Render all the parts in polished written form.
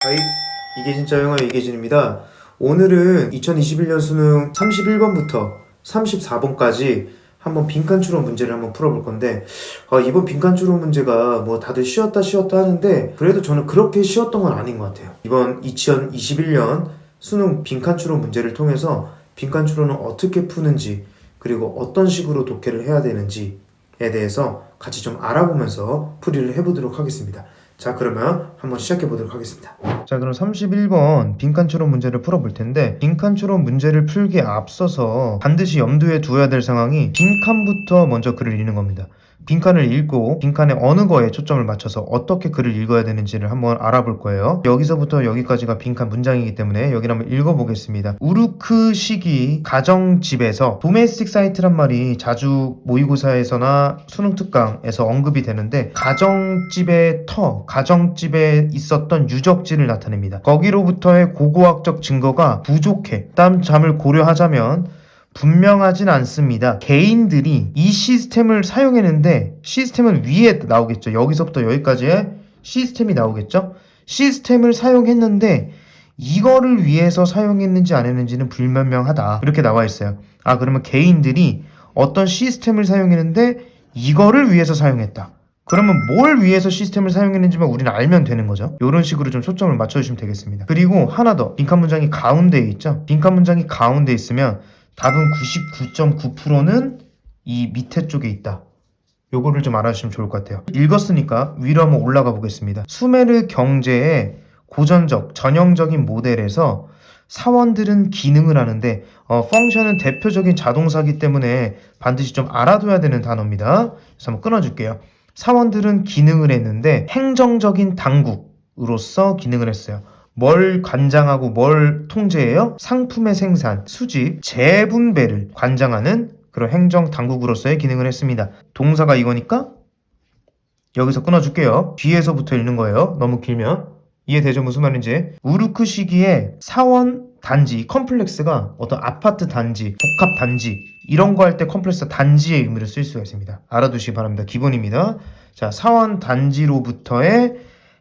하이, 이게 진짜 영어 이계진입니다. 오늘은 2021년 수능 31번부터 34번까지 한번 빈칸 추론 문제를 한번 풀어볼 건데, 이번 빈칸 추론 문제가 뭐 다들 쉬웠다 하는데, 그래도 저는 그렇게 쉬웠던 건 아닌 것 같아요. 이번 2021년 수능 빈칸 추론 문제를 통해서 빈칸 추론을 어떻게 푸는지, 그리고 어떤 식으로 독해를 해야 되는지에 대해서 같이 좀 알아보면서 풀이를 해보도록 하겠습니다. 자, 그러면 한번 시작해 보도록 하겠습니다. 자, 그럼 31번 빈칸 추론 문제를 풀어볼 텐데, 빈칸 추론 문제를 풀기에 앞서서 반드시 염두에 두어야 될 상황이 빈칸부터 먼저 글을 읽는 겁니다. 빈칸을 읽고 빈칸의 어느 거에 초점을 맞춰서 어떻게 글을 읽어야 되는지를 한번 알아볼 거예요. 여기서부터 여기까지가 빈칸 문장이기 때문에 여기를 한번 읽어보겠습니다. 우르크 시기 가정집에서 도메스틱 사이트란 말이 자주 모의고사에서나 수능 특강에서 언급이 되는데, 가정집의 가정집에 있었던 유적지를 나타냅니다. 거기로부터의 고고학적 증거가 부족해. 다음 점을 고려하자면 분명하진 않습니다. 개인들이 이 시스템을 사용했는데, 시스템은 위에 나오겠죠. 여기서부터 여기까지의 시스템이 나오겠죠. 시스템을 사용했는데 이거를 위해서 사용했는지 안 했는지는 불분명하다, 이렇게 나와 있어요. 그러면 개인들이 어떤 시스템을 사용했는데 이거를 위해서 사용했다. 그러면 뭘 위해서 시스템을 사용했는지만 우리는 알면 되는 거죠. 이런 식으로 좀 초점을 맞춰주시면 되겠습니다. 그리고 하나 더, 빈칸 문장이 가운데에 있죠. 빈칸 문장이 가운데에 있으면 답은 99.9%는 이 밑에 쪽에 있다. 요거를 좀 알아주시면 좋을 것 같아요. 읽었으니까 위로 한번 올라가 보겠습니다. 수메르 경제의 고전적, 전형적인 모델에서 사원들은 기능을 하는데, 펑션은 대표적인 자동사기 때문에 반드시 좀 알아둬야 되는 단어입니다. 그래서 한번 끊어줄게요. 사원들은 기능을 했는데 행정적인 당국으로서 기능을 했어요. 뭘 관장하고 뭘 통제해요? 상품의 생산, 수집, 재분배를 관장하는 그런 행정 당국으로서의 기능을 했습니다. 동사가 이거니까 여기서 끊어줄게요. 뒤에서부터 읽는 거예요. 너무 길면. 이해되죠? 무슨 말인지. 우르크 시기에 사원 단지, 컴플렉스가 어떤 아파트 단지, 복합 단지, 이런 거 할 때 컴플렉스 단지의 의미를 쓸 수가 있습니다. 알아두시기 바랍니다. 기본입니다. 자, 사원 단지로부터의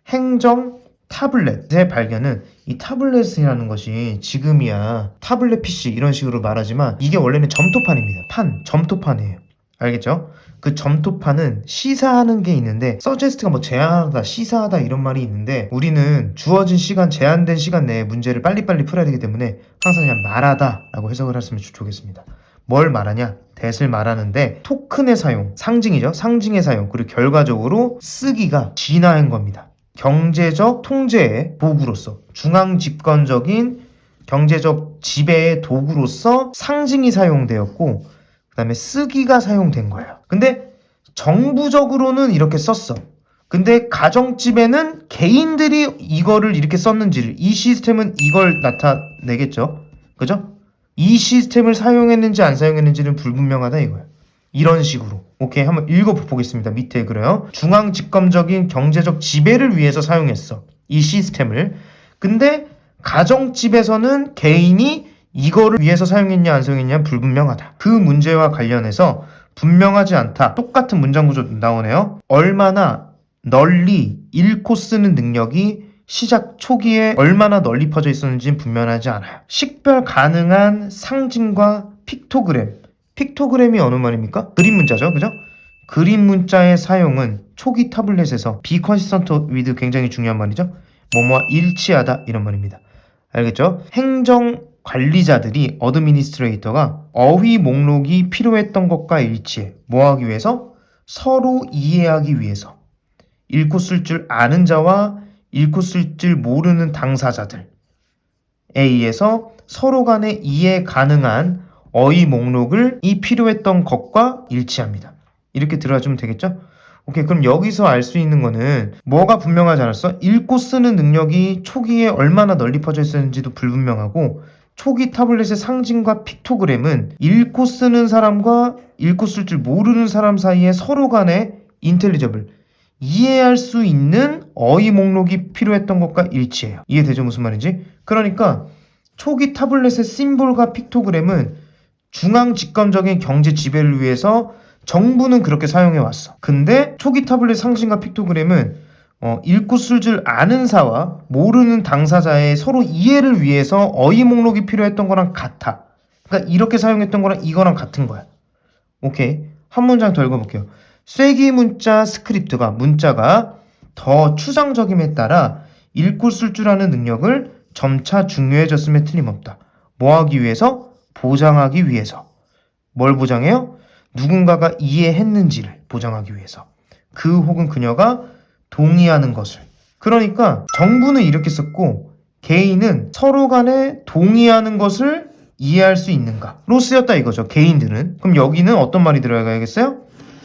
행정 타블렛의 발견은, 이 타블렛이라는 것이 지금이야 타블렛 PC 이런 식으로 말하지만 이게 원래는 점토판입니다. 점토판이에요. 알겠죠? 그 점토판은 시사하는 게 있는데, 서제스트가 뭐 제안하다, 시사하다 이런 말이 있는데, 우리는 주어진 시간, 제한된 시간 내에 문제를 빨리빨리 풀어야 되기 때문에 항상 그냥 말하다 라고 해석을 했으면 좋겠습니다. 뭘 말하냐? that을 말하는데, 토큰의 사용, 상징이죠. 상징의 사용, 그리고 결과적으로 쓰기가 진화한 겁니다. 경제적 통제의 도구로서, 중앙집권적인 경제적 지배의 도구로서 상징이 사용되었고, 그 다음에 쓰기가 사용된 거예요. 근데 정부적으로는 이렇게 썼어. 근데 가정집에는 개인들이 이거를 이렇게 썼는지를, 이 시스템은 이걸 나타내겠죠. 그죠? 이 시스템을 사용했는지 안 사용했는지는 불분명하다 이거예요. 이런 식으로. 오케이, 한번 읽어보겠습니다. 밑에 그래요. 중앙집권적인 경제적 지배를 위해서 사용했어, 이 시스템을. 근데 가정집에서는 개인이 이거를 위해서 사용했냐 안 사용했냐 불분명하다. 그 문제와 관련해서 분명하지 않다. 똑같은 문장 구조 나오네요. 얼마나 널리 읽고 쓰는 능력이 시작 초기에 얼마나 널리 퍼져 있었는지는 분명하지 않아요. 식별 가능한 상징과 픽토그램. 픽토그램이 어느 말입니까? 그림 문자죠, 그죠? 그림 문자의 사용은 초기 타블렛에서 be consistent with, 굉장히 중요한 말이죠. 뭐뭐와 일치하다 이런 말입니다. 알겠죠? 행정 관리자들이, 어드미니스트레이터가 어휘 목록이 필요했던 것과 일치해. 뭐 하기 위해서? 서로 이해하기 위해서. 읽고 쓸 줄 아는 자와 읽고 쓸 줄 모르는 당사자들에 의해서 서로 간에 이해 가능한 어휘 목록을 이 필요했던 것과 일치합니다. 이렇게 들어주면 되겠죠? 오케이, 그럼 여기서 알 수 있는 거는 뭐가 분명하지 않았어? 읽고 쓰는 능력이 초기에 얼마나 널리 퍼져 있었는지도 불분명하고, 초기 타블렛의 상징과 픽토그램은 읽고 쓰는 사람과 읽고 쓸 줄 모르는 사람 사이에 서로 간에 인텔리저블, 이해할 수 있는 어휘 목록이 필요했던 것과 일치해요. 이해되죠? 무슨 말인지? 그러니까 초기 타블렛의 심볼과 픽토그램은 중앙 집권적인 경제 지배를 위해서 정부는 그렇게 사용해 왔어. 근데 초기 타블렛 상징과 픽토그램은 읽고 쓸 줄 아는 사와 모르는 당사자의 서로 이해를 위해서 어휘 목록이 필요했던 거랑 같아. 그러니까 이렇게 사용했던 거랑 이거랑 같은 거야. 오케이. 한 문장 더 읽어볼게요. 쐐기 문자 스크립트가 문자가 더 추상적임에 따라 읽고 쓸 줄 아는 능력을 점차 중요해졌음에 틀림없다. 뭐 하기 위해서? 보장하기 위해서. 뭘 보장해요? 누군가가 이해했는지를 보장하기 위해서. 그 혹은 그녀가 동의하는 것을. 그러니까 정부는 이렇게 썼고 개인은 서로 간에 동의하는 것을 이해할 수 있는가로 쓰였다 이거죠. 개인들은. 그럼 여기는 어떤 말이 들어가야겠어요?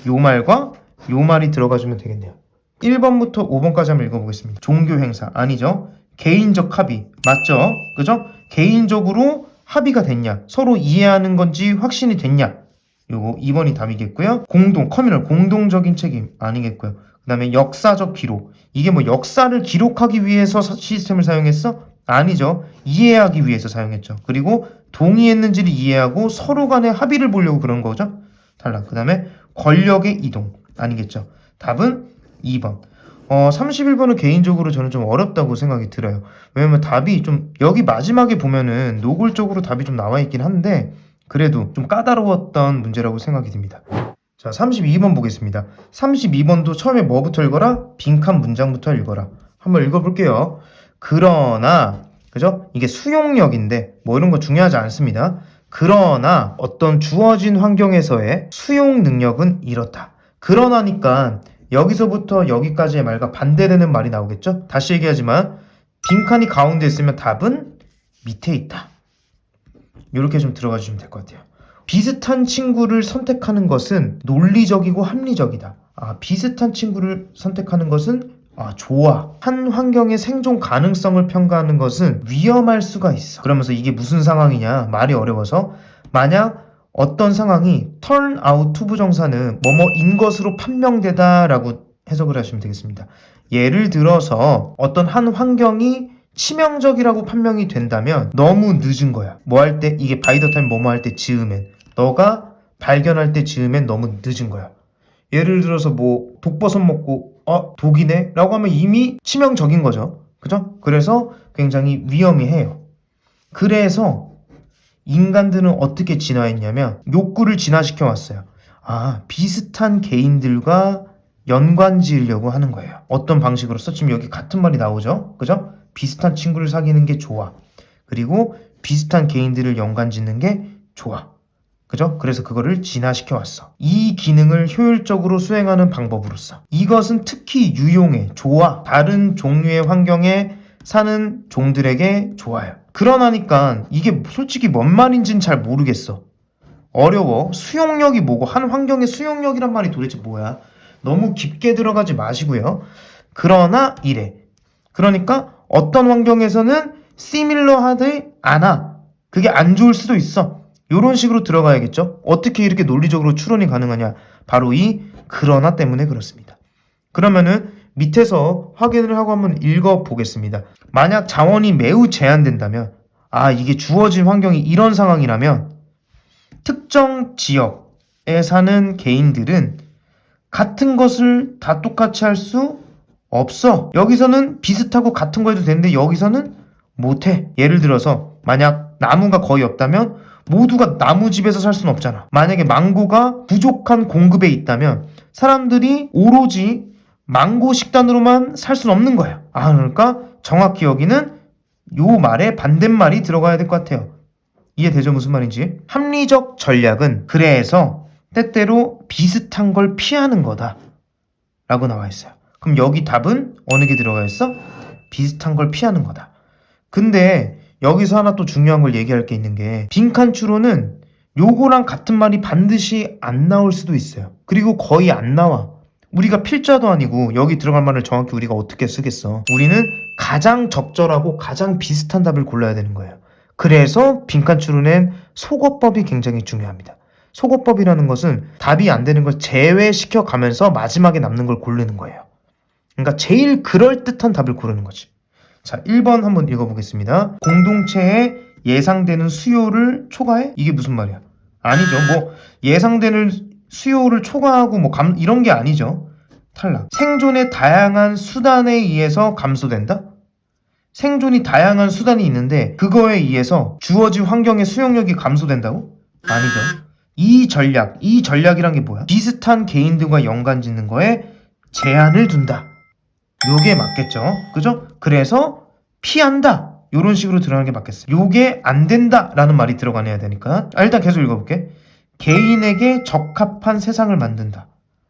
요 말과 요 말이 들어가주면 되겠네요. 1번부터 5번까지 한번 읽어보겠습니다. 종교 행사 아니죠. 개인적 합의 맞죠? 그죠? 개인적으로 합의가 됐냐, 서로 이해하는 건지 확신이 됐냐, 요거 2번이 답이겠고요. 커뮤널 공동적인 책임 아니겠고요. 그 다음에 역사적 기록, 이게 뭐 역사를 기록하기 위해서 시스템을 사용했어? 아니죠. 이해하기 위해서 사용했죠. 그리고 동의했는지를 이해하고 서로 간의 합의를 보려고 그런 거죠. 탈락. 그 다음에 권력의 이동 아니겠죠. 답은 2번. 31번은 개인적으로 저는 좀 어렵다고 생각이 들어요. 왜냐면 답이 좀 여기 마지막에 보면은 노골적으로 답이 좀 나와 있긴 한데 그래도 좀 까다로웠던 문제라고 생각이 듭니다. 자, 32번 보겠습니다. 32번도 처음에 뭐부터 읽어라? 빈칸 문장부터 읽어라. 한번 읽어볼게요. 그러나, 그죠? 이게 수용력인데 뭐 이런 거 중요하지 않습니다. 그러나 어떤 주어진 환경에서의 수용 능력은 이렇다. 그러나니까 여기서부터 여기까지의 말과 반대되는 말이 나오겠죠? 다시 얘기하지만 빈칸이 가운데 있으면 답은 밑에 있다. 이렇게 좀 들어가 주시면 될 것 같아요. 비슷한 친구를 선택하는 것은 논리적이고 합리적이다. 비슷한 친구를 선택하는 것은 좋아. 한 환경의 생존 가능성을 평가하는 것은 위험할 수가 있어. 그러면서 이게 무슨 상황이냐? 말이 어려워서 만약 어떤 상황이 turn out to 부정사는 뭐뭐인 것으로 판명되다 라고 해석을 하시면 되겠습니다. 예를 들어서 어떤 한 환경이 치명적이라고 판명이 된다면 너무 늦은 거야. 뭐 할 때? 이게 by the time 뭐뭐 할 때 지으면 너가 발견할 때 지으면 너무 늦은 거야. 예를 들어서 뭐 독버섯 먹고 독이네? 라고 하면 이미 치명적인 거죠. 그죠? 그래서 굉장히 위험해요. 그래서 인간들은 어떻게 진화했냐면 욕구를 진화시켜 왔어요. 비슷한 개인들과 연관 지으려고 하는 거예요. 어떤 방식으로서? 지금 여기 같은 말이 나오죠? 그죠? 비슷한 친구를 사귀는 게 좋아. 그리고 비슷한 개인들을 연관 짓는 게 좋아. 그죠? 그래서 그거를 진화시켜 왔어. 이 기능을 효율적으로 수행하는 방법으로서. 이것은 특히 유용해. 좋아. 다른 종류의 환경에 사는 종들에게 좋아요. 그러나니까 이게 솔직히 뭔 말인지는 잘 모르겠어. 어려워. 수용력이 뭐고 한 환경의 수용력이란 말이 도대체 뭐야? 너무 깊게 들어가지 마시고요. 그러나 이래. 그러니까 어떤 환경에서는 similar하지 않아. 그게 안 좋을 수도 있어. 이런 식으로 들어가야겠죠. 어떻게 이렇게 논리적으로 추론이 가능하냐? 바로 이 그러나 때문에 그렇습니다. 그러면은 밑에서 확인을 하고 한번 읽어보겠습니다. 만약 자원이 매우 제한된다면 이게 주어진 환경이 이런 상황이라면 특정 지역에 사는 개인들은 같은 것을 다 똑같이 할 수 없어. 여기서는 비슷하고 같은 거 해도 되는데 여기서는 못해. 예를 들어서 만약 나무가 거의 없다면 모두가 나무집에서 살 수는 없잖아. 만약에 망고가 부족한 공급에 있다면 사람들이 오로지 망고 식단으로만 살 수는 없는 거야. 그러니까 정확히 여기는 요 말에 반대말이 들어가야 될 것 같아요. 이해되죠? 무슨 말인지? 합리적 전략은 그래서 때때로 비슷한 걸 피하는 거다 라고 나와 있어요. 그럼 여기 답은 어느 게 들어가 있어? 비슷한 걸 피하는 거다. 근데 여기서 하나 또 중요한 걸 얘기할 게 있는 게 빈칸 추론은 요거랑 같은 말이 반드시 안 나올 수도 있어요. 그리고 거의 안 나와. 우리가 필자도 아니고 여기 들어갈 말을 정확히 우리가 어떻게 쓰겠어. 우리는 가장 적절하고 가장 비슷한 답을 골라야 되는 거예요. 그래서 빈칸 추론엔 속어법이 굉장히 중요합니다. 속어법이라는 것은 답이 안 되는 걸 제외시켜 가면서 마지막에 남는 걸 고르는 거예요. 그러니까 제일 그럴듯한 답을 고르는 거지. 자, 1번 한번 읽어보겠습니다. 공동체에 예상되는 수요를 초과해? 이게 무슨 말이야? 아니죠. 뭐 예상되는 수요를 초과하고 이런 게 아니죠. 탈락. 생존의 다양한 수단에 의해서 감소된다? 생존이 다양한 수단이 있는데 그거에 의해서 주어진 환경의 수용력이 감소된다고? 아니죠. 이 전략이란 게 뭐야? 비슷한 개인들과 연관 짓는 거에 제한을 둔다. 요게 맞겠죠? 그죠? 그래서 피한다. 요런 식으로 들어가는 게 맞겠어요. 요게 안 된다 라는 말이 들어가야 되니까. 일단 계속 읽어볼게. 개인에게 적합한 세상을 만든다.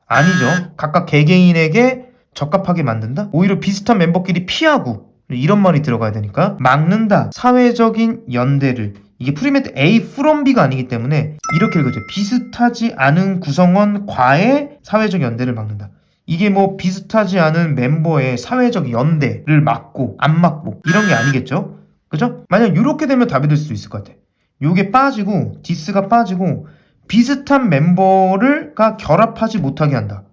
아니죠. 각각 개개인에게 적합하게 만든다? 오히려 비슷한 멤버끼리 피하고 이런 말이 들어가야 되니까. 막는다. 사회적인 연대를. 이게 프리메트 A from B가 아니기 때문에 이렇게 읽어줘요. 비슷하지 않은 구성원과의 사회적 연대를 막는다. 이게 뭐 비슷하지 않은 멤버의 사회적 연대를 막고 안 막고 이런 게 아니겠죠? 그죠? 만약 이렇게 되면 답이 될 수 있을 것 같아. 요게 빠지고 디스가 빠지고 비슷한 멤버가 결합하지 못하게 한다.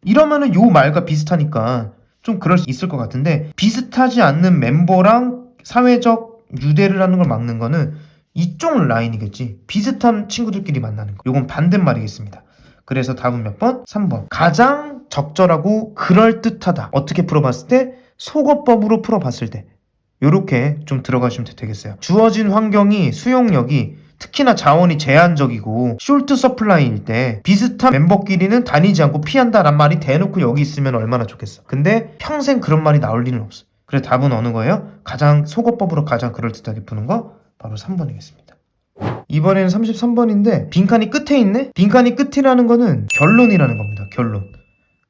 이러면은 요 말과 비슷하니까 좀 그럴 수 있을 것 같은데 비슷하지 않는 멤버랑 사회적 유대를 하는 걸 막는 거는 이쪽 라인이겠지. 비슷한 친구들끼리 만나는 거. 요건 반대말이겠습니다. 그래서 답은 몇 번? 3번. 가장 적절하고 그럴듯하다. 어떻게 풀어봤을 때? 속어법으로 풀어봤을 때. 요렇게 좀 들어가시면 되겠어요. 주어진 환경이 수용력이 특히나 자원이 제한적이고 숄트 서플라이일 때 비슷한 멤버끼리는 다니지 않고 피한다란 말이 대놓고 여기 있으면 얼마나 좋겠어. 근데 평생 그런 말이 나올 리는 없어. 그래서 답은 어느 거예요? 가장 속어법으로 가장 그럴듯하게 푸는 거 바로 3번이겠습니다. 이번에는 33번인데 빈칸이 끝에 있네? 빈칸이 끝이라는 거는 결론이라는 겁니다. 결론.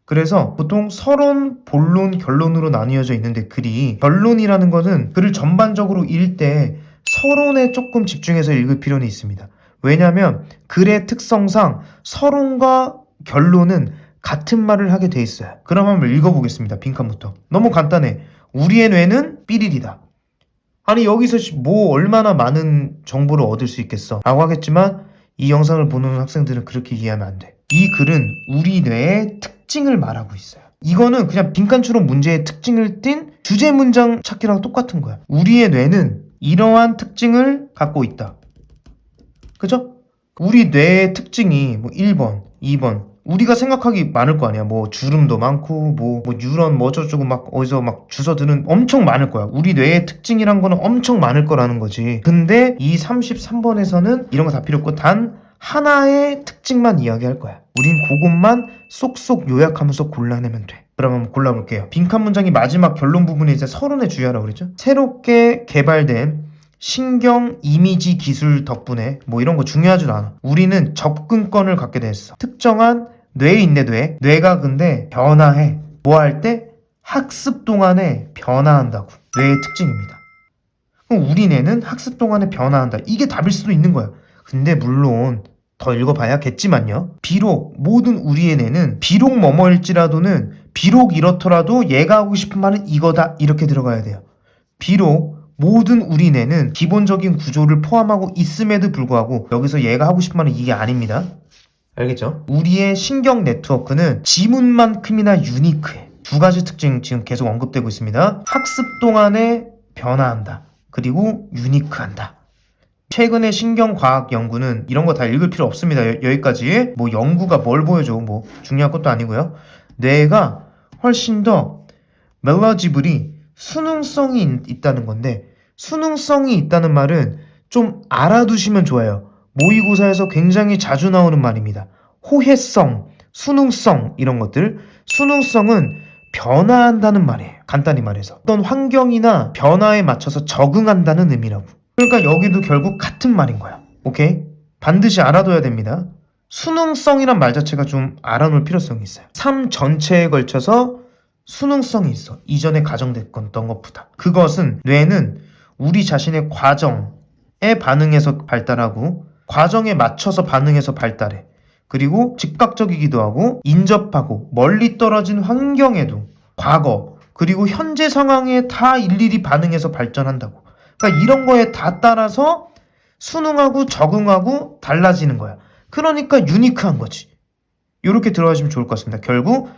그래서 보통 서론, 본론, 결론으로 나뉘어져 있는데 글이 결론이라는 거는 글을 전반적으로 읽을 때 서론에 조금 집중해서 읽을 필요는 있습니다. 왜냐하면 글의 특성상 서론과 결론은 같은 말을 하게 돼 있어요. 그럼 한번 읽어보겠습니다. 빈칸부터. 너무 간단해. 우리의 뇌는 삐리리다. 아니 여기서 뭐 얼마나 많은 정보를 얻을 수 있겠어 라고 하겠지만 이 영상을 보는 학생들은 그렇게 이해하면 안 돼. 이 글은 우리 뇌의 특징을 말하고 있어요. 이거는 그냥 빈칸추론 문제의 특징을 띈 주제 문장 찾기랑 똑같은 거야. 우리의 뇌는 이러한 특징을 갖고 있다. 그죠? 우리 뇌의 특징이 뭐 1번, 2번 우리가 생각하기 많을 거 아니야. 뭐 주름도 많고 뭐 뉴런 뭐 어쩌고 막 어디서 막 주워드는 엄청 많을 거야. 우리 뇌의 특징이란 거는 엄청 많을 거라는 거지. 근데 이 33번에서는 이런 거 다 필요 없고 단 하나의 특징만 이야기할 거야. 우린 그것만 쏙쏙 요약하면서 골라내면 돼. 그럼 한번 골라볼게요. 빈칸 문장이 마지막 결론 부분에 이제 서론에 주의하라고 그랬죠. 새롭게 개발된 신경 이미지 기술 덕분에 뭐 이런 거 중요하지도 않아. 우리는 접근권을 갖게 됐어. 특정한 뇌에 있네. 뇌가 근데 변화해. 뭐 할 때? 학습 동안에 변화한다고. 뇌의 특징입니다. 그럼 우리 뇌는 학습 동안에 변화한다. 이게 답일 수도 있는 거야. 근데 물론 더 읽어봐야겠지만요. 비록 모든 우리의 뇌는 비록 뭐뭐일지라도는 비록 이렇더라도 얘가 하고 싶은 말은 이거다. 이렇게 들어가야 돼요. 비록 모든 우리 뇌는 기본적인 구조를 포함하고 있음에도 불구하고 여기서 얘가 하고 싶은 말은 이게 아닙니다. 알겠죠? 우리의 신경 네트워크는 지문만큼이나 유니크해. 두 가지 특징 지금 계속 언급되고 있습니다. 학습 동안에 변화한다. 그리고 유니크한다. 최근의 신경과학 연구는 이런 거 다 읽을 필요 없습니다. 여기까지. 뭐 연구가 뭘 보여줘. 뭐 중요한 것도 아니고요. 뇌가 훨씬 더 멜러지블이 수능성이 있다는 건데 수능성이 있다는 말은 좀 알아두시면 좋아요. 모의고사에서 굉장히 자주 나오는 말입니다. 호혜성, 수능성 이런 것들. 수능성은 변화한다는 말이에요. 간단히 말해서. 어떤 환경이나 변화에 맞춰서 적응한다는 의미라고. 그러니까 여기도 결국 같은 말인 거야. 오케이? 반드시 알아둬야 됩니다. 수능성이란 말 자체가 좀 알아놓을 필요성이 있어요. 삶 전체에 걸쳐서 수능성이 있어. 이전에 가정됐던 것보다. 그것은 뇌는 우리 자신의 과정에 반응해서 발달하고 과정에 맞춰서 반응해서 발달해. 그리고 즉각적이기도 하고 인접하고 멀리 떨어진 환경에도 과거 그리고 현재 상황에 다 일일이 반응해서 발전한다고. 그러니까 이런 거에 다 따라서 순응하고 적응하고 달라지는 거야. 그러니까 유니크한 거지. 이렇게 들어가시면 좋을 것 같습니다. 결국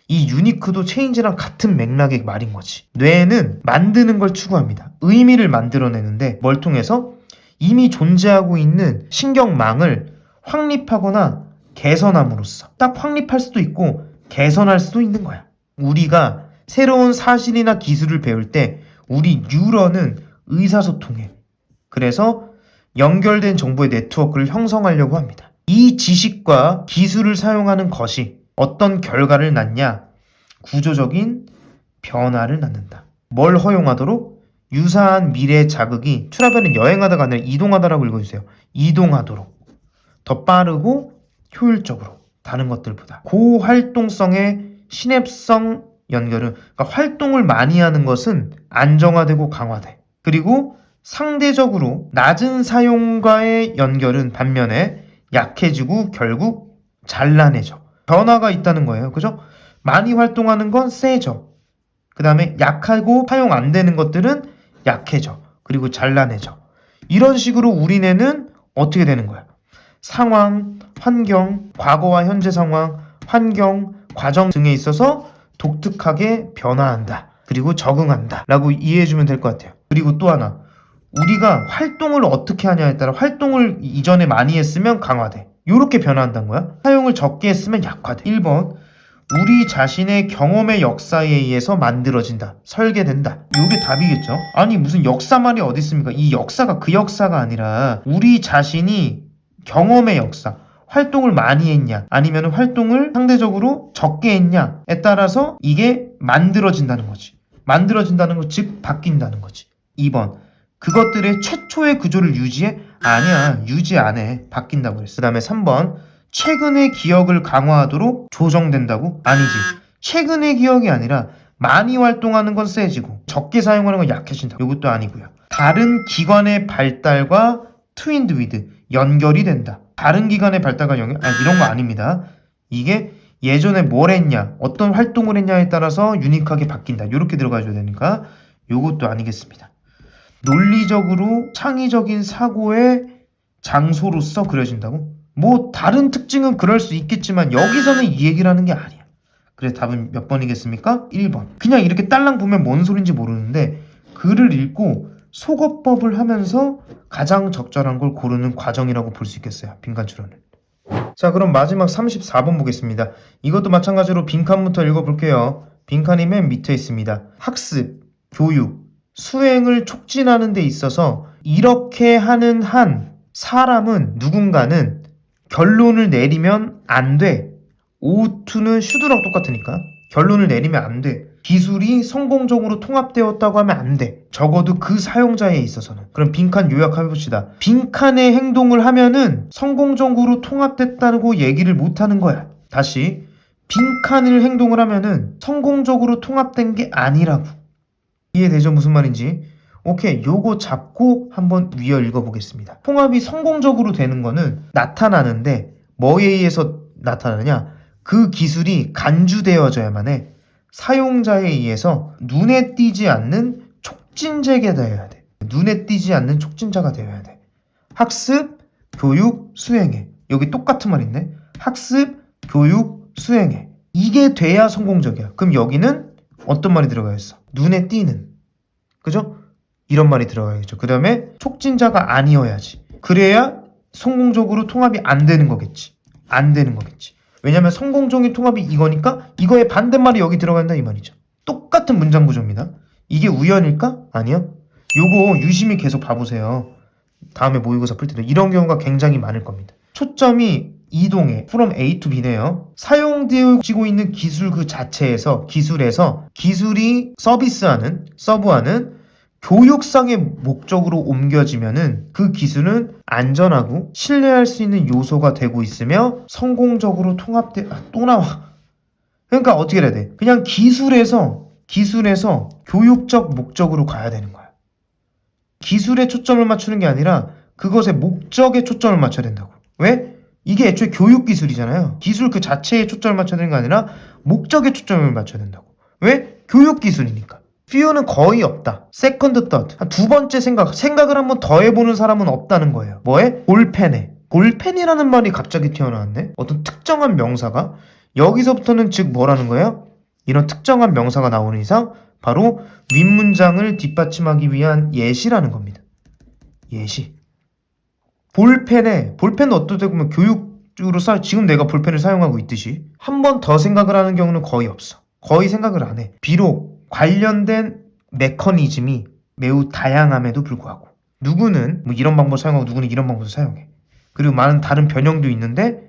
이 유니크도 체인지랑 같은 맥락의 말인 거지. 뇌는 만드는 걸 추구합니다. 의미를 만들어내는데 뭘 통해서? 이미 존재하고 있는 신경망을 확립하거나 개선함으로써. 딱 확립할 수도 있고 개선할 수도 있는 거야. 우리가 새로운 사실이나 기술을 배울 때 우리 뉴런은 의사소통해. 그래서 연결된 정보의 네트워크를 형성하려고 합니다. 이 지식과 기술을 사용하는 것이 어떤 결과를 낳냐? 구조적인 변화를 낳는다. 뭘 허용하도록? 유사한 미래 자극이 트라벨은 여행하다가 아니라 이동하다라고 읽어주세요. 이동하도록. 더 빠르고 효율적으로. 다른 것들보다. 고활동성의 시냅성 연결은 그러니까 활동을 많이 하는 것은 안정화되고 강화돼. 그리고 상대적으로 낮은 사용과의 연결은 반면에 약해지고 결국 잘라내죠. 변화가 있다는 거예요. 그죠? 많이 활동하는 건 세져. 그 다음에 약하고 사용 안 되는 것들은 약해져. 그리고 잘라내죠. 이런 식으로 우리 뇌는 어떻게 되는 거야? 상황, 환경, 과거와 현재 상황, 환경, 과정 등에 있어서 독특하게 변화한다. 그리고 적응한다. 라고 이해해주면 될 것 같아요. 그리고 또 하나. 우리가 활동을 어떻게 하냐에 따라 활동을 이전에 많이 했으면 강화돼. 이렇게 변화한다는 거야. 사용을 적게 했으면 약화돼. 1번. 우리 자신의 경험의 역사에 의해서 만들어진다. 설계된다. 이게 답이겠죠? 아니 무슨 역사 말이 어디 있습니까? 이 역사가 그 역사가 아니라 우리 자신이 경험의 역사. 활동을 많이 했냐 아니면 활동을 상대적으로 적게 했냐에 따라서 이게 만들어진다는 거지. 만들어진다는 거 즉 바뀐다는 거지. 2번. 그것들의 최초의 구조를 유지해? 아니야. 유지 안 해. 바뀐다고 그랬어. 그 다음에 3번. 최근의 기억을 강화하도록 조정된다고? 아니지. 최근의 기억이 아니라 많이 활동하는 건 세지고 적게 사용하는 건 약해진다. 이것도 아니고요. 다른 기관의 발달과 트윈드 위드 연결이 된다. 다른 기관의 발달과 연결? 이런 거 아닙니다. 이게 예전에 뭘 했냐, 어떤 활동을 했냐에 따라서 유니크하게 바뀐다. 이렇게 들어가줘야 되니까 이것도 아니겠습니다. 논리적으로 창의적인 사고의 장소로서 그려진다고? 뭐 다른 특징은 그럴 수 있겠지만 여기서는 이 얘기를 하는 게 아니야. 그래서 답은 몇 번이겠습니까? 1번. 그냥 이렇게 딸랑 보면 뭔 소린지 모르는데 글을 읽고 속어법을 하면서 가장 적절한 걸 고르는 과정이라고 볼 수 있겠어요. 빈칸 추론을. 자, 그럼 마지막 34번 보겠습니다. 이것도 마찬가지로 빈칸부터 읽어볼게요. 빈칸이 맨 밑에 있습니다. 학습, 교육, 수행을 촉진하는 데 있어서 이렇게 하는 한 사람은 누군가는 결론을 내리면 안 돼. O2는 슈드랑 똑같으니까 결론을 내리면 안 돼. 기술이 성공적으로 통합되었다고 하면 안 돼. 적어도 그 사용자에 있어서는. 그럼 빈칸 요약해봅시다. 빈칸의 행동을 하면은 성공적으로 통합됐다고 얘기를 못하는 거야. 다시 빈칸을 행동을 하면은 성공적으로 통합된 게 아니라고. 이해되죠? 무슨 말인지. 오케이, 요거 잡고 한번 위어 읽어보겠습니다. 통합이 성공적으로 되는 거는 나타나는데 뭐에 의해서 나타나느냐? 그 기술이 간주되어져야만 해. 사용자에 의해서 눈에 띄지 않는 촉진제가 되어야 돼. 눈에 띄지 않는 촉진자가 되어야 돼. 학습, 교육, 수행해. 여기 똑같은 말 있네. 학습, 교육, 수행해. 이게 돼야 성공적이야. 그럼 여기는 어떤 말이 들어가 있어? 눈에 띄는. 그죠? 이런 말이 들어가야죠. 그 다음에 촉진자가 아니어야지. 그래야 성공적으로 통합이 안 되는 거겠지. 안 되는 거겠지. 왜냐면 성공적인 통합이 이거니까 이거의 반대말이 여기 들어간다 이 말이죠. 똑같은 문장 구조입니다. 이게 우연일까? 아니요. 요거 유심히 계속 봐보세요. 다음에 모의고사 풀 때도 이런 경우가 굉장히 많을 겁니다. 초점이 이동해. from A to B네요. 사용되어지고 있는 기술 그 자체에서 기술이 서브하는 교육상의 목적으로 옮겨지면은 그 기술은 안전하고 신뢰할 수 있는 요소가 되고 있으며 성공적으로 또 나와. 그러니까 어떻게 해야 돼? 그냥 기술에서 교육적 목적으로 가야 되는 거야. 기술에 초점을 맞추는 게 아니라 그것의 목적에 초점을 맞춰야 된다고. 왜? 이게 애초에 교육 기술이잖아요. 기술 그 자체에 초점을 맞춰야 되는 게 아니라 목적에 초점을 맞춰야 된다고. 왜? 교육 기술이니까. fear는 거의 없다. second thought. 두 번째 생각을 한번 더 해보는 사람은 없다는 거예요. 뭐에? 볼펜에. 볼펜이라는 말이 갑자기 튀어나왔네. 어떤 특정한 명사가 여기서부터는 즉 뭐라는 거예요? 이런 특정한 명사가 나오는 이상 바로 윗문장을 뒷받침하기 위한 예시라는 겁니다. 예시. 볼펜은 어떻게 보면 교육 지금 내가 볼펜을 사용하고 있듯이 한 번 더 생각을 하는 경우는 거의 없어. 거의 생각을 안 해. 비록 관련된 메커니즘이 매우 다양함에도 불구하고 누구는 뭐 이런 방법을 사용하고 누구는 이런 방법을 사용해. 그리고 많은 다른 변형도 있는데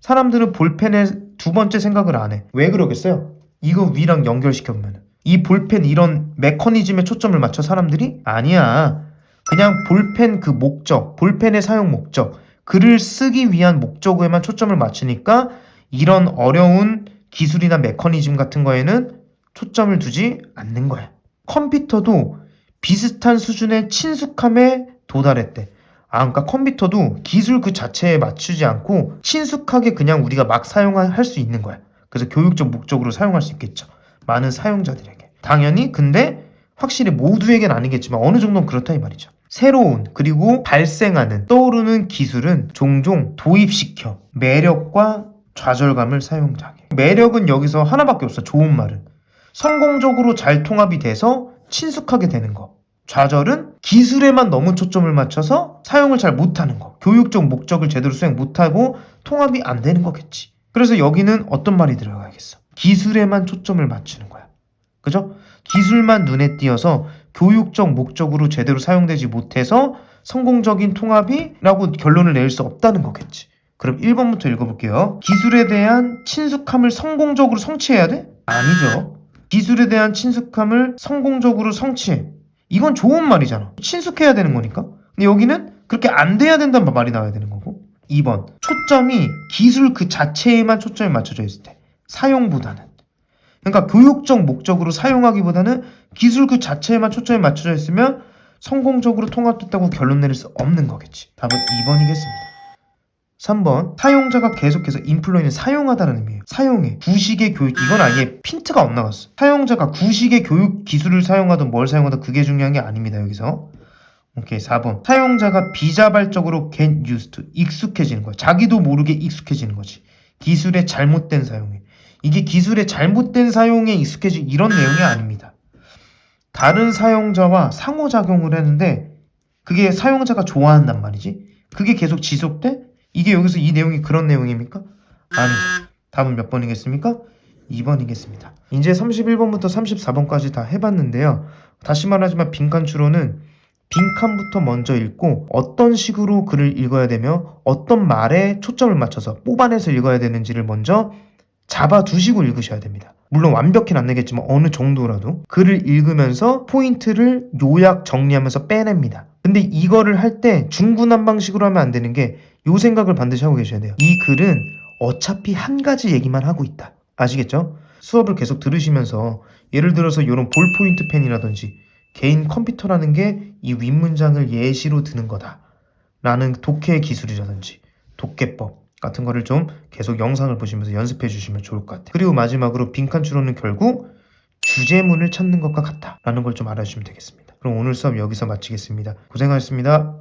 사람들은 볼펜에 두 번째 생각을 안 해. 왜 그러겠어요? 이거 위랑 연결시켜보면 이 볼펜 이런 메커니즘에 초점을 맞춰 사람들이 아니야. 그냥 볼펜 그 목적, 볼펜의 사용 목적, 글을 쓰기 위한 목적에만 초점을 맞추니까 이런 어려운 기술이나 메커니즘 같은 거에는 초점을 두지 않는 거야. 컴퓨터도 비슷한 수준의 친숙함에 도달했대. 그러니까 컴퓨터도 기술 그 자체에 맞추지 않고 친숙하게 그냥 우리가 막 사용할 수 있는 거야. 그래서 교육적 목적으로 사용할 수 있겠죠. 많은 사용자들에게. 당연히 근데 확실히 모두에겐 아니겠지만 어느 정도는 그렇다 이 말이죠. 새로운 그리고 발생하는 떠오르는 기술은 종종 도입시켜 매력과 좌절감을 사용자에게. 매력은 여기서 하나밖에 없어. 좋은 말은. 성공적으로 잘 통합이 돼서 친숙하게 되는 거. 좌절은 기술에만 너무 초점을 맞춰서 사용을 잘 못하는 거. 교육적 목적을 제대로 수행 못하고 통합이 안 되는 거겠지. 그래서 여기는 어떤 말이 들어가야겠어? 기술에만 초점을 맞추는 거야. 그죠? 기술만 눈에 띄어서 교육적 목적으로 제대로 사용되지 못해서 성공적인 통합이라고 결론을 내릴 수 없다는 거겠지. 그럼 1번부터 읽어볼게요. 기술에 대한 친숙함을 성공적으로 성취해야 돼? 아니죠. 기술에 대한 친숙함을 성공적으로 성취해. 이건 좋은 말이잖아. 친숙해야 되는 거니까. 근데 여기는 그렇게 안 돼야 된다는 말이 나와야 되는 거고. 2번. 초점이 기술 그 자체에만 초점이 맞춰져 있을 때. 사용보다는. 그러니까 교육적 목적으로 사용하기보다는 기술 그 자체에만 초점이 맞춰져 있으면 성공적으로 통합됐다고 결론 내릴 수 없는 거겠지. 답은 2번이겠습니다. 3번. 사용자가 계속해서 인플루언을 사용하다는 의미예요. 사용해. 구식의 교육. 이건 아예 핀트가 엇나갔어. 사용자가 구식의 교육 기술을 사용하든 뭘 사용하든 그게 중요한 게 아닙니다. 여기서. 오케이. 4번. 사용자가 비자발적으로 get used to. 익숙해지는 거야. 자기도 모르게 익숙해지는 거지. 기술의 잘못된 사용에. 이게 기술의 잘못된 사용에 익숙해진 이런 내용이 아닙니다. 다른 사용자와 상호작용을 했는데 그게 사용자가 좋아한단 말이지. 그게 계속 지속돼? 이게 여기서 이 내용이 그런 내용입니까? 아니죠. 답은 몇 번이겠습니까? 2번이겠습니다. 이제 31번부터 34번까지 다 해봤는데요. 다시 말하지만 빈칸 추론은 빈칸부터 먼저 읽고 어떤 식으로 글을 읽어야 되며 어떤 말에 초점을 맞춰서 뽑아내서 읽어야 되는지를 먼저 잡아두시고 읽으셔야 됩니다. 물론 완벽히는 안 되겠지만 어느 정도라도 글을 읽으면서 포인트를 요약 정리하면서 빼냅니다. 근데 이거를 할 때 중구난방식으로 하면 안 되는 게 요 생각을 반드시 하고 계셔야 돼요. 이 글은 어차피 한 가지 얘기만 하고 있다. 아시겠죠? 수업을 계속 들으시면서 예를 들어서 이런 볼 포인트 펜이라든지 개인 컴퓨터라는 게 이 윗문장을 예시로 드는 거다 라는 독해 기술이라든지 독해법 같은 거를 좀 계속 영상을 보시면서 연습해 주시면 좋을 것 같아요. 그리고 마지막으로 빈칸 추론은 결국 주제문을 찾는 것과 같다 라는 걸 좀 알아주시면 되겠습니다. 그럼 오늘 수업 여기서 마치겠습니다. 고생하셨습니다.